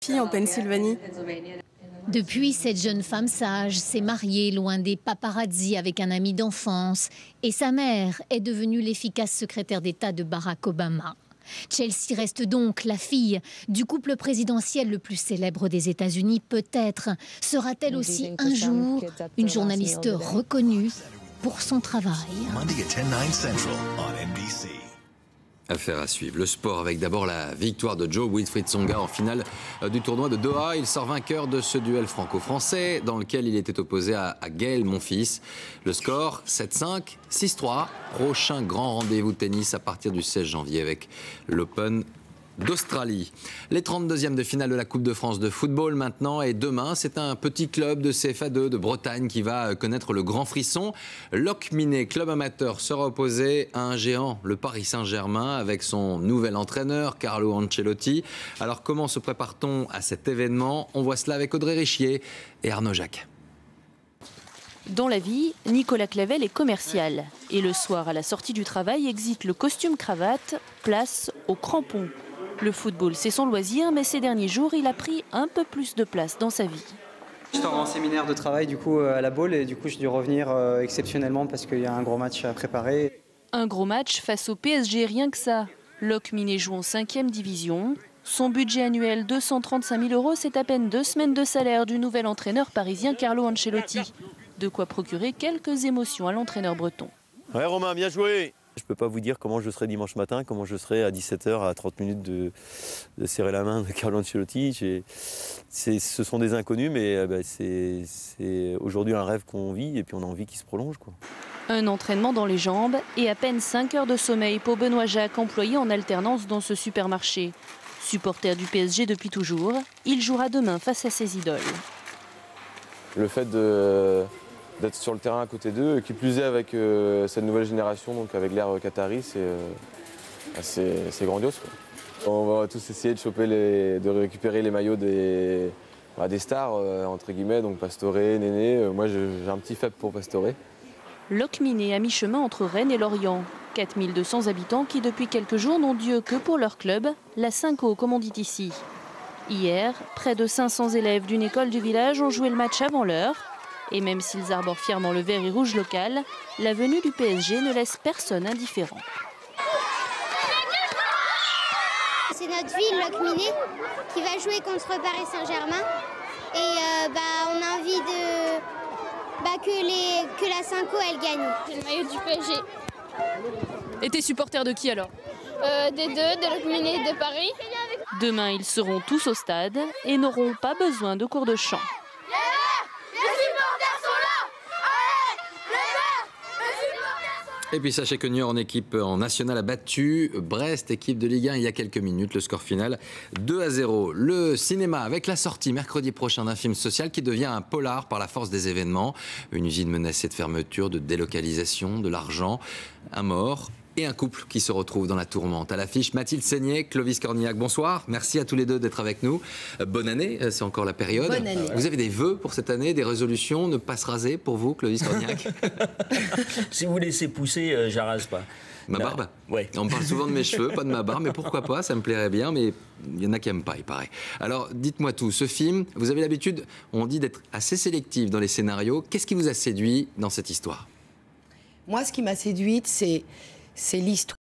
fille en Pennsylvanie. Depuis, cette jeune femme sage s'est mariée loin des paparazzis avec un ami d'enfance et sa mère est devenue l'efficace secrétaire d'État de Barack Obama. Chelsea reste donc la fille du couple présidentiel le plus célèbre des États-Unis. Peut-être sera-t-elle aussi un jour une journaliste reconnue pour son travail. Affaire à suivre. Le sport avec d'abord la victoire de Joe Wilfried Tsonga en finale du tournoi de Doha. Il sort vainqueur de ce duel franco-français dans lequel il était opposé à Gaël Monfils. Le score 7-5, 6-3. Prochain grand rendez-vous de tennis à partir du 16 janvier avec l'Open d'Australie. Les 32e de finale de la Coupe de France de football maintenant, et demain c'est un petit club de CFA2 de Bretagne qui va connaître le grand frisson. Locminé, club amateur, sera opposé à un géant, le Paris Saint-Germain, avec son nouvel entraîneur Carlo Ancelotti. Alors comment se prépare-t-on à cet événement? On voit cela avec Audrey Richier et Arnaud Jacques. Dans la vie, Nicolas Clavel est commercial. Et le soir, à la sortie du travail, exit le costume-cravate, place au crampon. Le football, c'est son loisir, mais ces derniers jours, il a pris un peu plus de place dans sa vie. J'étais en séminaire de travail du coup à la Baule et du coup j'ai dû revenir exceptionnellement parce qu'il y a un gros match à préparer. Un gros match face au PSG, rien que ça. Locminé joue en 5e division. Son budget annuel 235 000 €, c'est à peine 2 semaines de salaire du nouvel entraîneur parisien Carlo Ancelotti. De quoi procurer quelques émotions à l'entraîneur breton. Ouais Romain, bien joué. Je ne peux pas vous dire comment je serai dimanche matin, comment je serai à 17h à 30 minutes de serrer la main de Carlo Ancelotti. Ce sont des inconnus, mais c'est aujourd'hui un rêve qu'on vit et puis on a envie qu'il se prolonge, quoi. Un entraînement dans les jambes et à peine 5 heures de sommeil pour Benoît Jacques, employé en alternance dans ce supermarché. Supporter du PSG depuis toujours, il jouera demain face à ses idoles. Le fait d'être sur le terrain à côté d'eux, qui plus est avec cette nouvelle génération, donc avec l'ère Qatari, c'est grandiose, quoi. On va tous essayer de récupérer les maillots des stars, entre guillemets, donc Pastore, Néné. Moi j'ai un petit faible pour Pastore. Locminé à mi-chemin entre Rennes et Lorient. 4200 habitants qui depuis quelques jours n'ont Dieu que pour leur club, la Cinco comme on dit ici. Hier, près de 500 élèves d'une école du village ont joué le match avant l'heure. Et même s'ils arborent fièrement le vert et rouge local, la venue du PSG ne laisse personne indifférent. C'est notre ville, Locminé, qui va jouer contre Paris Saint-Germain. Et on a envie que la Cinco elle gagne. C'est le maillot du PSG. Et t'es supporter de qui alors? Des deux, de Locminé et de Paris. Demain, ils seront tous au stade et n'auront pas besoin de cours de chant. Et puis sachez que Niort en équipe en nationale a battu Brest, équipe de Ligue 1, il y a quelques minutes. Le score final 2-0. Le cinéma avec la sortie mercredi prochain d'un film social qui devient un polar par la force des événements. Une usine menacée de fermeture, de délocalisation, de l'argent, un mort et un couple qui se retrouve dans la tourmente. À l'affiche, Mathilde Seigné, Clovis Cornillac, bonsoir. Merci à tous les deux d'être avec nous. Bonne année, c'est encore la période. Bonne année. Vous avez des vœux pour cette année, des résolutions, ne pas se raser pour vous, Clovis Cornillac? Si vous laissez pousser, j'arrase pas. Ma barbe? Ouais. On me parle souvent de mes cheveux, pas de ma barbe, mais pourquoi pas, ça me plairait bien, mais il y en a qui n'aiment pas, il paraît. Alors, dites-moi tout, ce film, vous avez l'habitude, on dit, d'être assez sélectif dans les scénarios. Qu'est-ce qui vous a séduit dans cette histoire? Moi, ce qui m'a séduite, c'est l'histoire.